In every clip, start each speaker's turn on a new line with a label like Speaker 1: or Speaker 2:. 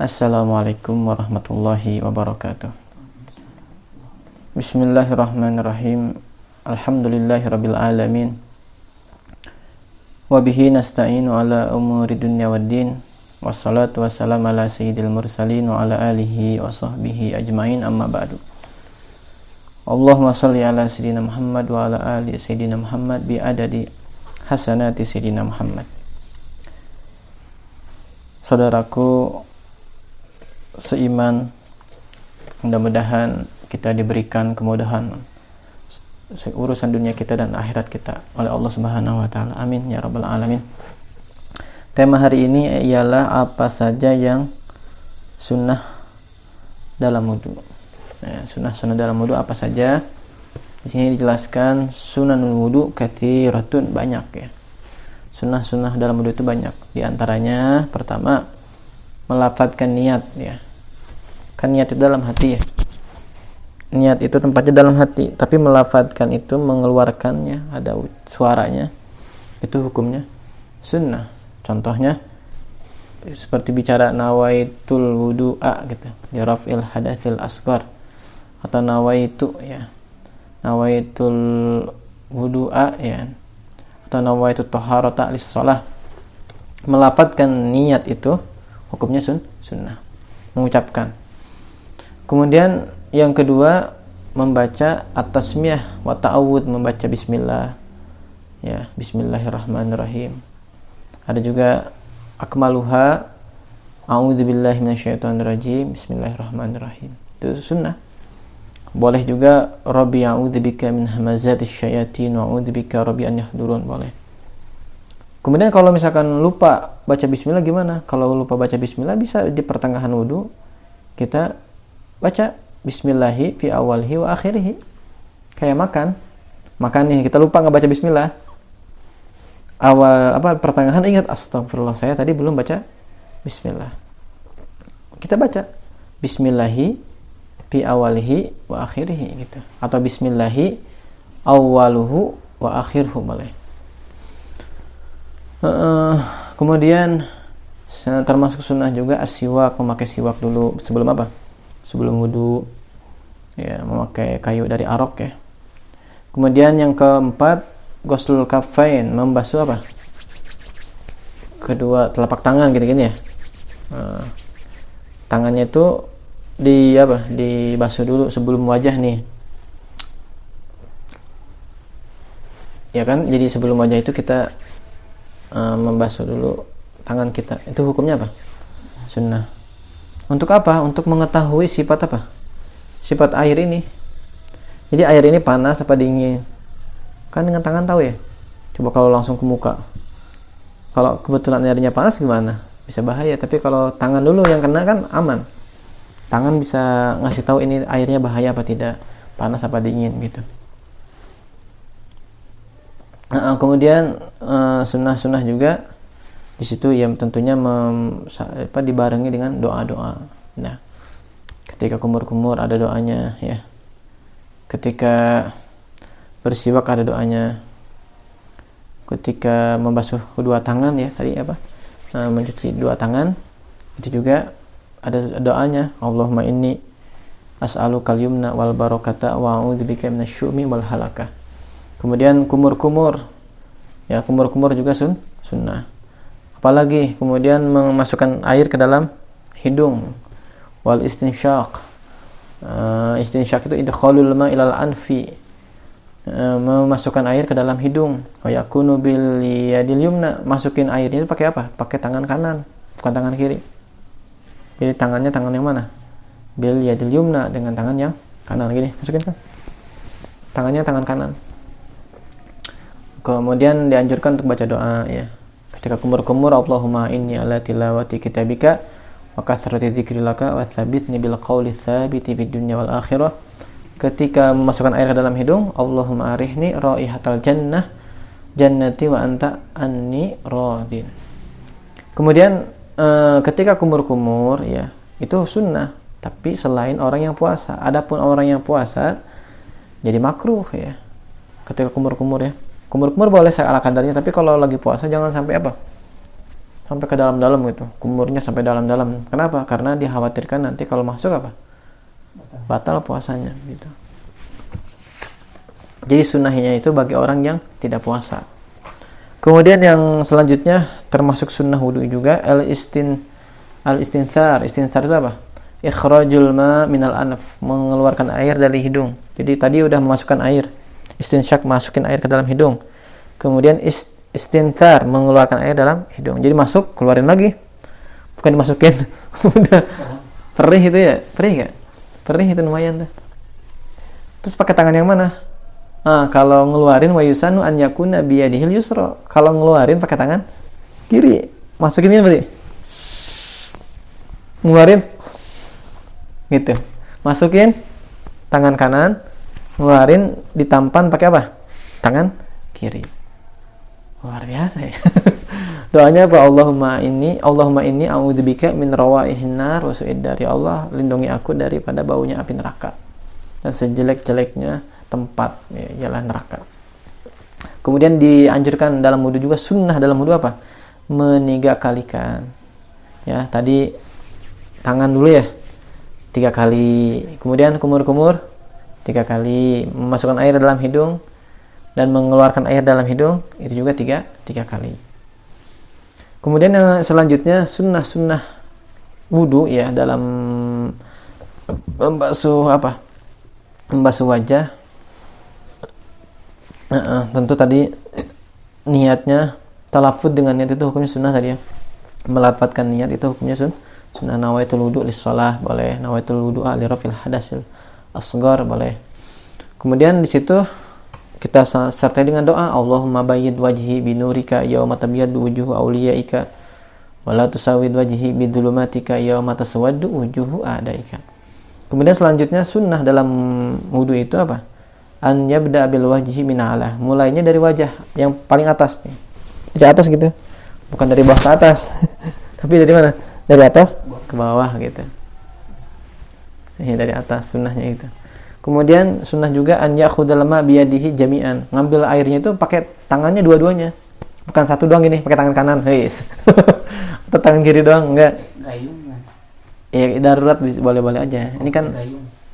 Speaker 1: Assalamualaikum warahmatullahi wabarakatuh. Bismillahirrahmanirrahim. Alhamdulillahirabbil alamin. Wa bihi nasta'inu ala umuri dunya waddin. Wassalatu wassalamu ala sayyidil mursalin wa ala alihi wa sahbihi ajmain, amma ba'du. Allahumma shalli ala sayyidina Muhammad wa ala ali sayyidina Muhammad bi adadi hasanati sayyidina Muhammad. Saudaraku seiman, mudah-mudahan kita diberikan kemudahan urusan dunia kita dan akhirat kita oleh Allah Subhanahu wa taala. Amin ya rabbal alamin. Tema hari ini ialah apa saja yang sunnah dalam wudu. Sunnah dalam wudu apa saja? Di sini dijelaskan sunanul wudu katsiratun, banyak ya. Sunnah dalam wudu itu banyak. Di antaranya pertama, melafadzkan niat ya. Kan niat itu dalam hati ya. Niat itu tempatnya dalam hati, tapi melafadzkan itu, mengeluarkannya, ada suaranya, itu hukumnya sunnah. Contohnya seperti bicara nawaitul wudu'a gitu, di raf'il hadatsil asghar, atau nawaitu ya, nawaitul wudu'a ya, atau nawaitu taharata lis-shalah. Melafadzkan niat itu hukumnya sunnah, mengucapkan. Kemudian yang kedua, membaca at-tasmiyah wa ta'awud, membaca bismillah ya, bismillahirrahmanirrahim. Ada juga akmaluha a'udzubillahi minasyaitonirrajim, bismillahirrahmanirrahim. Itu sunnah. Boleh juga rabbi a'udzubika min hamazatis syayatin wa a'udzubika rabbi an yahdurun, boleh. Kemudian kalau misalkan lupa baca bismillah gimana? Kalau lupa baca bismillah, bisa di pertengahan wudu kita baca bismillahi fi awalhi wa akhirih. Kayak makan nih, kita lupa nggak baca bismillah, awal pertengahan ingat, astagfirullah saya tadi belum baca bismillah, kita baca bismillahi fi awalhi wa akhirih gitu, atau bismillahi awaluhu wa akhirhu, boleh. Kemudian termasuk sunnah juga as-siwak, memakai siwak dulu sebelum apa? Sebelum wudu ya, memakai kayu dari arok ya. Kemudian yang keempat, ghuslul kaffain, membasuh apa? Kedua telapak tangan gini-gini ya. Tangannya itu dibasuh dulu sebelum wajah nih. Ya kan? Jadi sebelum wajah itu kita membasuh dulu tangan kita. Itu hukumnya apa? Sunnah. Untuk apa? Untuk mengetahui sifat apa? Sifat air ini. Jadi air ini panas apa dingin? Kan dengan tangan tahu ya. Coba kalau langsung ke muka. Kalau kebetulan airnya panas gimana? Bisa bahaya. Tapi kalau tangan dulu yang kena kan aman. Tangan bisa ngasih tahu ini airnya bahaya apa tidak, panas apa dingin gitu. Kemudian sunnah juga di situ yang tentunya dibarengi dengan doa-doa. Nah, ketika kumur-kumur ada doanya ya. Ketika bersiwak ada doanya. Ketika membasuh kedua tangan ya, tadi mencuci dua tangan, itu juga ada doanya. Allahumma inni as'alukal yumna wal barakata wa a'udzubika minasyu'mi wal halakah. Kemudian kumur-kumur. Ya, kumur-kumur juga sunnah. Apalagi kemudian memasukkan air ke dalam hidung, wal istinsyaq. Istinsyaq itu idkhalul ma ilal anfi, memasukkan air ke dalam hidung. Wa yakunu bil yadil yumna, masukin airnya itu pakai apa? Pakai tangan kanan, bukan tangan kiri. Jadi tangannya tangan yang mana? Bil yadil yumna, dengan tangan yang kanan, gini masukin kan. Tangannya tangan kanan. Kemudian dianjurkan untuk baca doa ya. Ketika kumur-kumur, Allahumma inni ala tilawati kitabika wa kathrati dzikrilaka wa tsabitni bil qawli tsabiti fid dunya wal akhirah. Ketika memasukkan air ke dalam hidung, Allahumma arihni raihatal jannah jannati wa anta anni radin. Kemudian ketika kumur-kumur ya, itu sunnah, tapi selain orang yang puasa. Adapun orang yang puasa jadi makruh ya. Ketika kumur-kumur ya. Kumur-kumur boleh saya ala kadarnya, tapi kalau lagi puasa jangan sampai sampai ke dalam-dalam gitu, kumurnya sampai dalam-dalam. Kenapa? Karena dikhawatirkan nanti kalau masuk apa? Batal puasanya gitu. Jadi sunnahnya itu bagi orang yang tidak puasa. Kemudian yang selanjutnya termasuk sunnah wudu juga al-istinthar. Istinthar itu apa? Ikhrajul ma minal anf, mengeluarkan air dari hidung. Jadi tadi udah memasukkan air. Istinsyak, masukin air ke dalam hidung. Kemudian istinthar, mengeluarkan air dalam hidung. Jadi masuk, keluarin lagi. Bukan dimasukin. Udah perih itu ya? Perih enggak? Perih itu lumayan tuh. Terus pakai tangan yang mana? Kalau ngeluarin wa yusanu an yakuna biyadihil yusra. Kalau ngeluarin pakai tangan kiri. Masukin ini berarti. Ngeluarin gitu. Masukin tangan kanan, ngeluarin ditampan pakai apa? Tangan kiri. Luar biasa ya. Doanya apa? Allahumma inni a'udzubika min rawaihin nar wa su'id dar. Ya Allah, lindungi aku daripada baunya api neraka dan sejelek-jeleknya tempat ialah neraka. Kemudian dianjurkan dalam wudu juga, sunnah dalam wudu apa? Menigakalikan. Ya, tadi tangan dulu ya 3 kali, kemudian kumur-kumur 3 kali, memasukkan air dalam hidung dan mengeluarkan air dalam hidung itu juga 3 kali. Kemudian yang selanjutnya sunnah wudu ya, dalam membasuh wajah. Tentu tadi niatnya, talafud dengan niat itu hukumnya sunnah tadi ya. Melafadzkan niat itu hukumnya sunnah. Nawaitul wudu lis-shalah boleh, nawaitul wudu li rafil hadasil asghar boleh. Kemudian di situ kita sertai dengan doa, Allahumma bayyid wajhi binurika yauma tabyaddu wujuhu awliyaika wa la tusawwid wajhi bidhulumatika yauma taswaddu wujuhu a'daika. Kemudian selanjutnya sunnah dalam wudu itu apa? An yabda bil wajhi min ala. Mulainya dari wajah yang paling atas nih. Dari atas gitu. Bukan dari bawah ke atas. Tapi dari mana? Dari atas ke bawah gitu. Ini dari atas sunnahnya itu. Kemudian sunnah juga an ya'khudal ma biyadihi jami'an. Ngambil airnya itu pakai tangannya dua-duanya. Bukan satu doang gini, pakai tangan kanan. Heis. Atau tangan kiri doang, enggak. Ya darurat boleh-boleh aja. Ini kan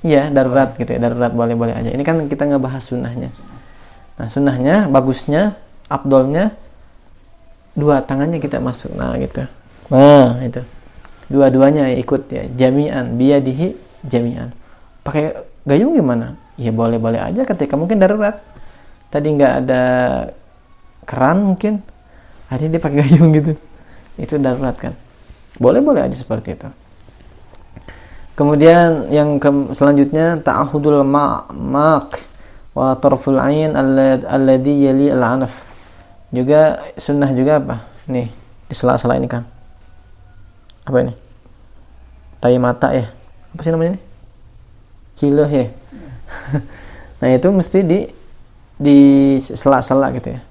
Speaker 1: iya darurat gitu ya, darurat boleh-boleh aja. Ini kan kita ngebahas sunnahnya. Nah sunnahnya, bagusnya, afdolnya 2 tangannya kita masuk. Nah gitu. Nah itu. Dua-duanya ikut ya. Jami'an, biyadihi jami'an. Pakai gayung gimana? Ya boleh-boleh aja ketika mungkin darurat. Tadi nggak ada keran mungkin. Hari dia pakai gayung gitu. Itu darurat kan. Boleh-boleh aja seperti itu. Kemudian yang selanjutnya ta'ahudul ma'ak wa tarful ain alladhi yali al-anaf. Juga sunnah juga apa? Nih, di sela-sela ini kan. Apa ini? Tai mata ya. Apa sih namanya ini? Ciloh ya. Nah, itu mesti di sela-sela gitu ya.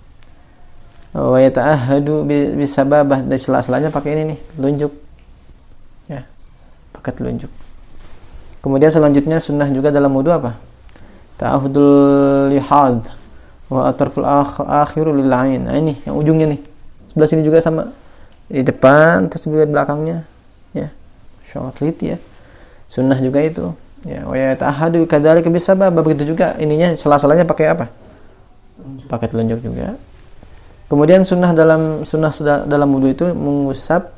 Speaker 1: Wa yata'ahadu bisababah, dari sela-selanya pakai ini nih, telunjuk. Ya. Pakai telunjuk. Kemudian selanjutnya sunnah juga dalam wudu apa? Ta'ahudul lihad wa atraful akhiru lil ain. Nah, ini yang ujungnya nih. Sebelah sini juga sama. Di depan terus juga di belakangnya. Ya. Syawatlit ya. Sunnah juga itu. Ya, wa yata'ahadu kadzalika bisabab. Begitu juga ininya sela-selanya pakai apa? Pakai telunjuk juga. Kemudian sunnah dalam wudu itu mengusap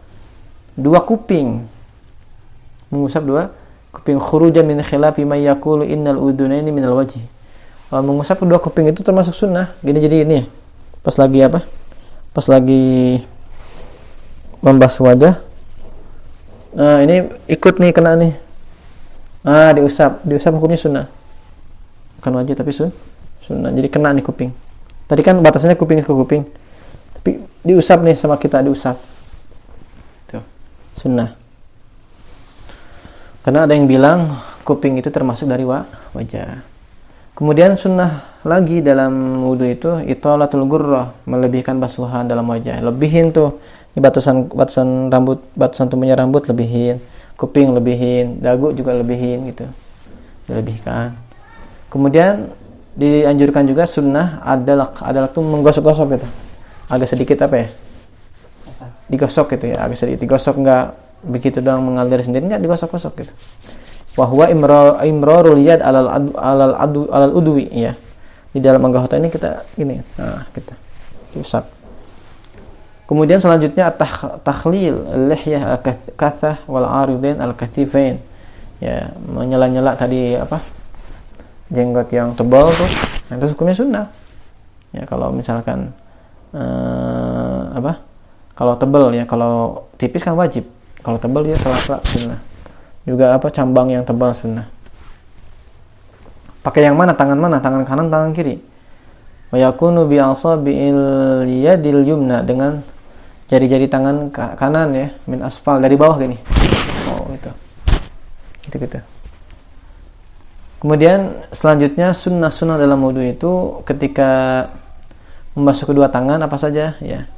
Speaker 1: 2 kuping. Mengusap 2 kuping, khurujan min khilafi may yaqulu innal udhunaini minal wajhi. Mengusap 2 kuping itu termasuk sunnah. Gini jadi ini ya. Pas lagi membasuh wajah. Nah, ini ikut nih kena nih. Diusap hukumnya sunnah. Bukan wajib tapi sunnah. Jadi kena nih kuping. Tadi kan batasannya kuping ke kuping. Tapi diusap nih sama kita, diusap. Tuh. Sunnah. Karena ada yang bilang kuping itu termasuk dari wajah. Kemudian sunnah lagi dalam wudu itu italatul gurrah, melebihkan basuhan dalam wajah. Lebihin tuh di batasan rambut, batasan tumbuhnya rambut lebihin, kuping lebihin, dagu juga lebihin gitu. Dilebihkan. Kemudian dianjurkan juga sunnah adalak tuh menggosok-gosok gitu. Agak sedikit apa ya? digosok gitu ya, agak sedikit digosok, nggak begitu doang mengalir sendirinya, digosok-gosok gitu. Wahwa imrarul yad alal udwi ya. Di dalam anggota ini kita gini, nah kita usap. Kemudian selanjutnya takhlil lihyah al-kathah wal aridain al-kathifain. Ya, menyela-nyela tadi apa? Jenggot yang tebal tuh. Nah, itu hukumnya sunnah. Ya, kalau misalkan kalau tebal ya, kalau tipis kan wajib. Kalau tebal dia sela-sela sunnah. Juga apa, cambang yang tebal sunnah. Pakai yang mana? Tangan mana? Tangan kanan, tangan kiri. Wa yakunu bi asabil yadil yumna, dengan jari-jari tangan kanan ya, min asfal, dari bawah gini. Oh, itu. Gitu-gitu. Kemudian selanjutnya sunnah-sunnah dalam wudu itu ketika membasuh kedua tangan apa saja ya.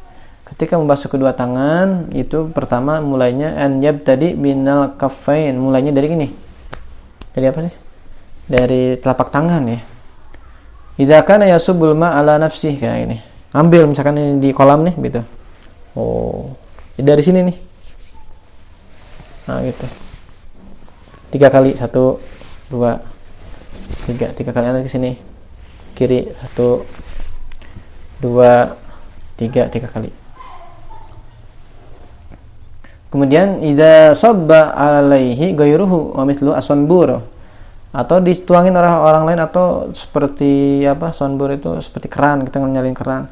Speaker 1: Ketika membasuh kedua tangan itu pertama mulainya yabtadi minal kaffain, mulainya dari gini. Dari apa sih? Dari telapak tangan ya. Idza kana yasubul ma ala nafsih, kayak gini. Ambil misalkan ini di kolam nih gitu. Oh, dari sini nih. Nah, gitu. 3 kali, 1 2 3 kali lagi ke sini. Kiri 1 2 3 kali. Kemudian idza sabba alaihi ghairuhu wa mithlu aswanbur, atau dituangin oleh orang lain, atau seperti apa, sonbur itu seperti keran, kita nyalain keran.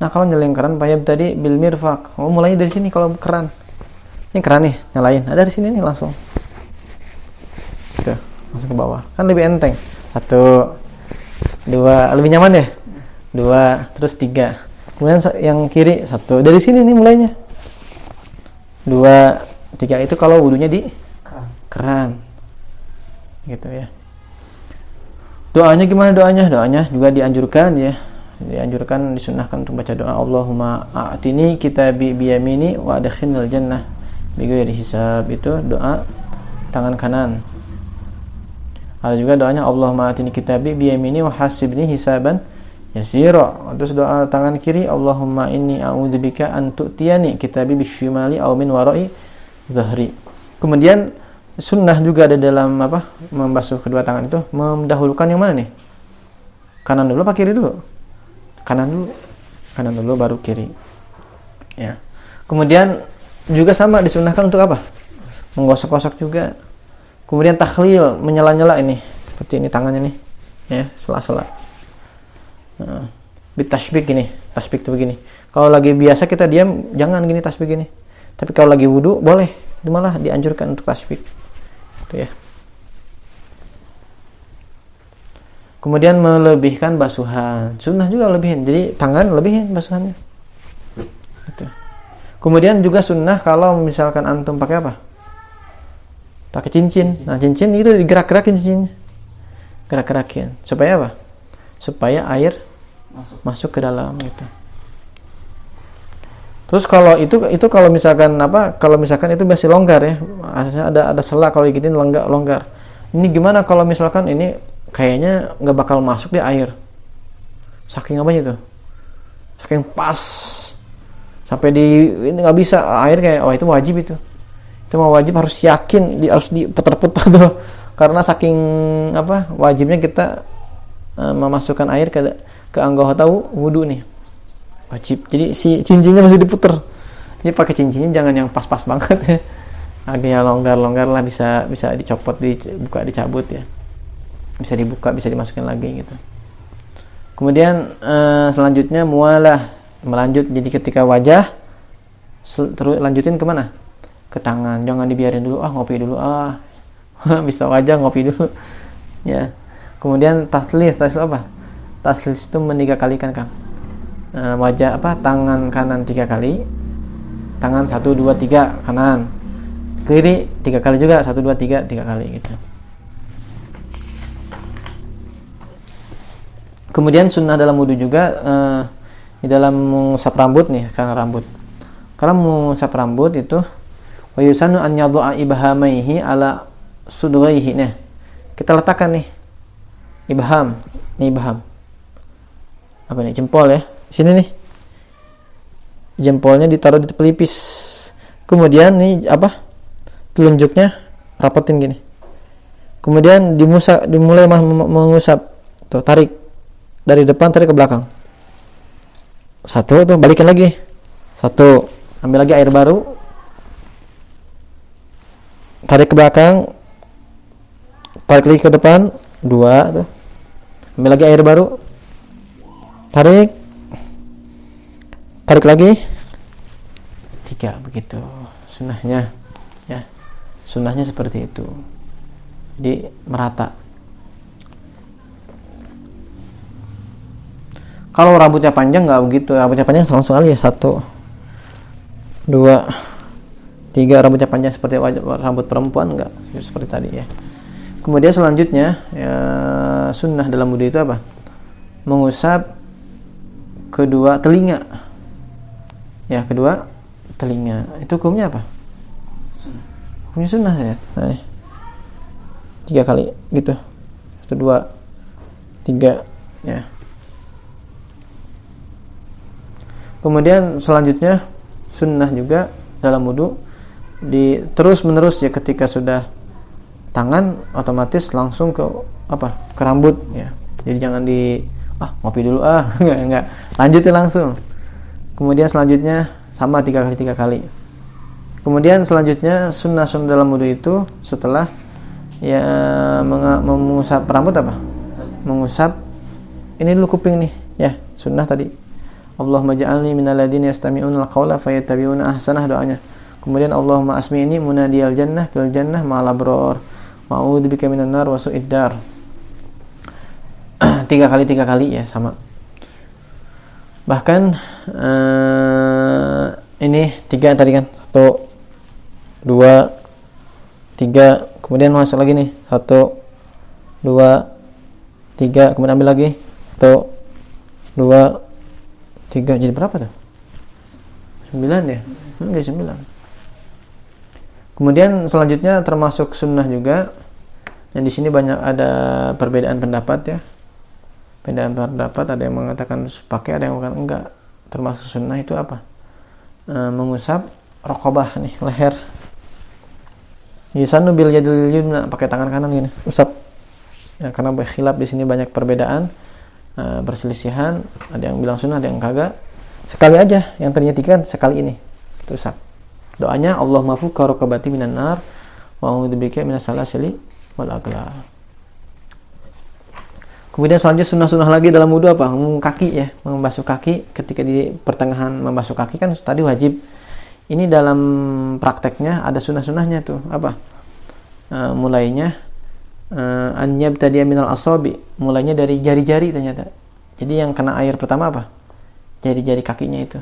Speaker 1: Nah, kalau nyalain keran payab tadi bil mirfaq. Oh, mulainya dari sini kalau keran. Ini keran nih, nyalain. Ada di sini nih langsung. Tuh, langsung ke bawah. Kan lebih enteng. 1 2, lebih nyaman ya? 2, terus 3. Kemudian yang kiri 1. Dari sini nih mulainya. 2 3 itu kalau wudunya di keran. Gitu ya. Doanya gimana doanya? Doanya juga dianjurkan ya. Dianjurkan, disunnahkan untuk baca doa Allahumma a'tini kitabi biyamini wa adkhilnil jannah bighairi hisab. Itu doa tangan kanan. Ada juga doanya Allahumma a'tini kitabi biyamini wa hasibni hisaban yasira. Terus doa tangan kiri Allahumma inni a'udzubika an tu'tiyani kitabi bisyimali aw min wara'i dhahri. Kemudian sunnah juga ada dalam apa, membasuh kedua tangan itu, mendahulukan yang mana nih? Kanan dulu apa kiri dulu? Kanan dulu baru kiri. Ya. Kemudian juga sama disunnahkan untuk apa? Menggosok-gosok juga. Kemudian takhlil, menyela-nyela ini. Seperti ini tangannya nih. Ya, sela-sela. Nah, bitasbik gini. Tasbik tuh begini. Kalau lagi biasa kita diam, jangan gini tasbik gini. Tapi kalau lagi wudu boleh. Itu malah dianjurkan untuk tasbik. Itu ya. Kemudian melebihkan basuhan. Sunnah juga lebihin. Jadi tangan lebihin basuhannya. Gitu. Kemudian juga sunnah kalau misalkan antum pakai apa? Pakai cincin. Nah, cincin itu digerak-gerakin cincinnya. Gerak-gerakin. Supaya apa? Supaya air masuk ke dalam gitu. Terus kalau itu kalau misalkan apa? Kalau misalkan itu masih longgar ya. Ada sela kalau gini longgar. Ini gimana kalau misalkan ini kayaknya nggak bakal masuk di air, saking apanya tuh, saking pas sampai di ini nggak bisa air, kayak itu wajib, itu mau wajib harus yakin harus diputar-putar tuh, karena saking apa wajibnya kita memasukkan air ke anggota wudu nih, wajib. Jadi si cincinnya masih diputar. Ini pakai cincinnya jangan yang pas-pas banget ya, agak longgar-longgar lah, bisa dicopot, dibuka, dicabut ya. Bisa dibuka, bisa dimasukin lagi gitu. Kemudian selanjutnya mualah, melanjut. Jadi ketika wajah terus lanjutin kemana? Ke tangan. Jangan dibiarin dulu, ngopi dulu, bisa wajah ngopi dulu ya. Kemudian taslis apa? Taslis itu 3 kali kan Kang. Wajah apa? Tangan kanan 3 kali. Tangan 1 2 3 kanan. Kiri 3 kali juga, 1 2 3 kali gitu. Kemudian sunnah dalam wudu juga di dalam mengusap rambut nih, karena rambut. Kalau mengusap rambut itu wa yusanu an yadha'a ibhamaihi ala sudghaihi. Nah, kita letakkan nih ibham. Nih ibham. Apa nih? Jempol ya. Sini nih. jempolnya ditaruh di pelipis. Kemudian nih telunjuknya rapetin gini. Kemudian dimulai mengusap. Tuh, tarik dari depan, tarik ke belakang. Satu, tuh balikin lagi. Satu, ambil lagi air baru. Tarik ke belakang. Tarik lagi ke depan. Dua, tuh. Ambil lagi air baru. Tarik lagi. Tiga, begitu sunnahnya ya. Sunnahnya seperti itu, jadi merata. Kalau rambutnya panjang nggak begitu, rambutnya panjang langsung aja 1, 2, 3. Rambutnya panjang seperti rambut perempuan nggak seperti tadi ya. Kemudian selanjutnya ya, sunnah dalam wudu itu apa? Mengusap kedua telinga. Ya, kedua telinga. Itu hukumnya apa? Hukumnya sunnah ya. Nah, 3 kali gitu. 1, 2, 3 ya. Kemudian selanjutnya sunnah juga dalam wudu terus menerus ya, ketika sudah tangan otomatis langsung ke ke rambut ya. Jadi jangan ngopi dulu enggak. Lanjutin langsung. Kemudian selanjutnya sama 3 kali. Kemudian selanjutnya sunnah dalam wudu itu setelah ya mengusap rambut mengusap ini dulu kuping nih ya, sunnah tadi. Allahumma ja'alni minal ladzina yastami'una al-qawla fayattabi'una ahsanah, doanya. Kemudian Allahumma asmi'ni munadiyal jannah fil jannah ma'al abrar ma'udzubika minan nar wa su'id dar. 3 kali ya, sama. Bahkan ini 3 tadi kan, 1, 2, 3. Kemudian masuk lagi nih, 1, 2, 3. Kemudian ambil lagi 1, 2, 3. Jadi berapa tuh? 9 ya? Jadi 9. Kemudian selanjutnya termasuk sunnah juga. Dan di sini banyak ada perbedaan pendapat ya. Perbedaan pendapat, ada yang mengatakan pakai, ada yang mengatakan enggak. Termasuk sunnah itu mengusap raqabah nih, leher. Yusanu bil yadil yumna, pakai tangan kanan gini, usap. Ya, karena khilaf di sini banyak perbedaan, perselisihan, ada yang bilang sunnah, ada yang kagak. Sekali aja, yang tadinya 3 sekali ini, itu usap. Doanya Allahumma fukka raqabati minan nar wa a'udzubika minas salasili wal aghlal. Kemudian selanjutnya sunnah-sunnah lagi dalam wudu kaki ya, membasuh kaki. Ketika di pertengahan membasuh kaki kan tadi wajib. Ini dalam prakteknya ada sunnah-sunnahnya tuh mulainya an yabtadi'a minal asabi, mulainya dari jari-jari ternyata. Jadi yang kena air pertama jari-jari kakinya itu.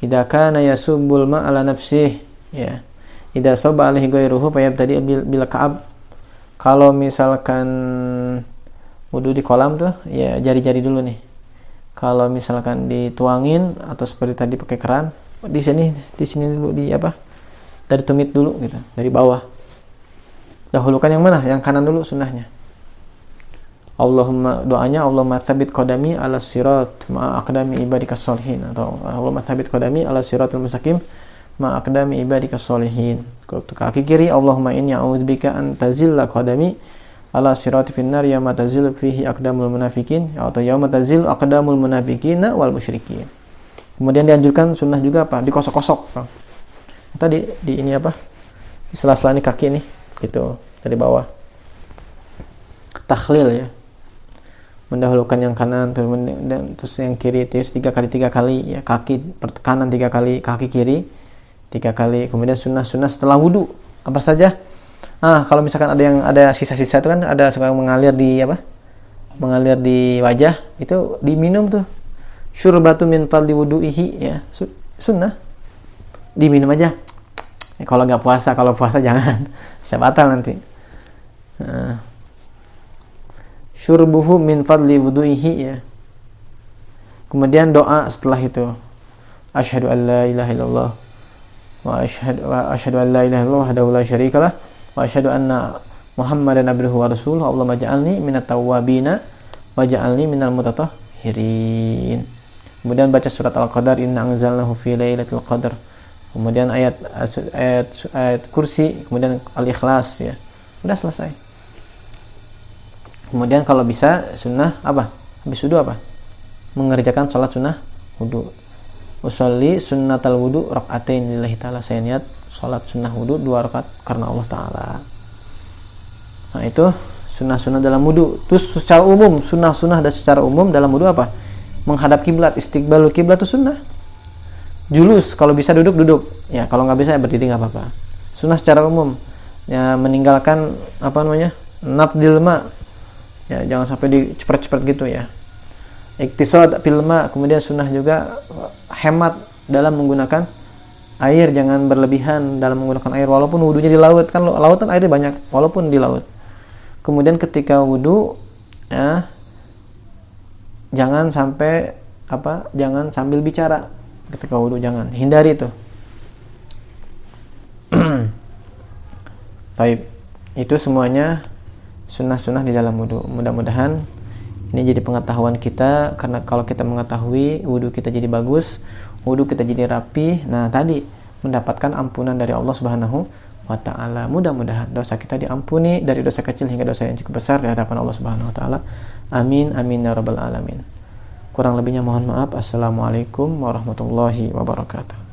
Speaker 1: Idza kana yasubbul ma ala nafsih ya. Idza saba alaihi ghairuhu fa yabtadi' bil ka'ab. Kalau misalkan wudu di kolam tuh ya, jari-jari dulu nih. Kalau misalkan dituangin atau seperti tadi pakai keran, di sini dulu dari tumit dulu gitu, dari bawah. Dahulukan yang mana? Yang kanan dulu sunnahnya. Doanya Allahumma tsabbit qadami ala sirat ma aqdami ibadikas sholihin, atau Allahumma tsabbit qadami ala siratal mustaqim ma aqdami ibadikas sholihin. Kaki kiri Allahumma inni a'udzubika an tazilla qadami ala sirati finnar yawma tazillu fihi aqdamul munafiqin, atau yawma tazillu aqdamul munafiqina wal musyrikin. Kemudian dianjurkan sunnah juga dikosok-kosok. Tadi di ini di sela-sela ini kaki nih gitu, dari bawah. Takhlil ya. Mendahulukan yang kanan terus yang kiri, terus 3 kali ya, kaki kanan 3 kali, kaki kiri 3 kali. Kemudian sunnah setelah wudu apa saja? Kalau misalkan ada sisa-sisa itu kan ada suka mengalir di wajah, itu diminum tuh. Syurbatu min fadli wudu'ihi ya, sunnah. Diminum aja. Kalau nggak puasa, kalau puasa jangan, bisa batal nanti. Syurbuhu min fadli wudu'ihi ya. Kemudian doa setelah itu. Asyhadu an la ilaha illallah wa asyhadu an la ilaha illallah wahdahu la syarikalah wa asyhadu anna Muhammadan abduhu wa rasuluhu. Allahumma ja'alni minat tawwabina wa ja'alni minal mutatahhirin. Kemudian baca surat Al-Qadar, inna anzalnahu fi lailatul qadar. Kemudian ayat kursi, kemudian Al-Ikhlas ya. Udah selesai. Kemudian kalau bisa sunnah apa? Habis wudu apa? Mengerjakan sholat sunnah wudu. Usolli sunnatal wudu rakaatain lillahi ta'ala. Saya niat sholat sunnah wudu 2 rakaat karena Allah Ta'ala. Nah itu sunnah-sunnah dalam wudu. Terus secara umum, sunnah-sunnah dan secara umum dalam wudu apa? Menghadap kiblat, istiqbalul kiblat itu sunnah. Julus, kalau bisa duduk. Ya, kalau nggak bisa ya berdiri nggak apa-apa. Sunnah secara umum. Ya, meninggalkan nafdil ma. Ya, jangan sampai dicepat-cepat gitu ya. Iktisad fil ma, kemudian sunnah juga hemat dalam menggunakan air, jangan berlebihan dalam menggunakan air walaupun wudunya di laut. Kan lautan airnya banyak walaupun di laut. Kemudian ketika wudu ya jangan sambil bicara ketika wudu, jangan, hindari itu. Baik, itu semuanya sunnah-sunnah di dalam wudu. Mudah-mudahan ini jadi pengetahuan kita, karena kalau kita mengetahui wudu kita jadi bagus, wudu kita jadi rapi. Nah tadi mendapatkan ampunan dari Allah Subhanahu wa Ta'ala. Mudah-mudahan dosa kita diampuni, dari dosa kecil hingga dosa yang cukup besar di hadapan Allah Subhanahu wa Ta'ala. Amin amin ya rabbal alamin. Kurang lebihnya mohon maaf. Assalamualaikum warahmatullahi wabarakatuh.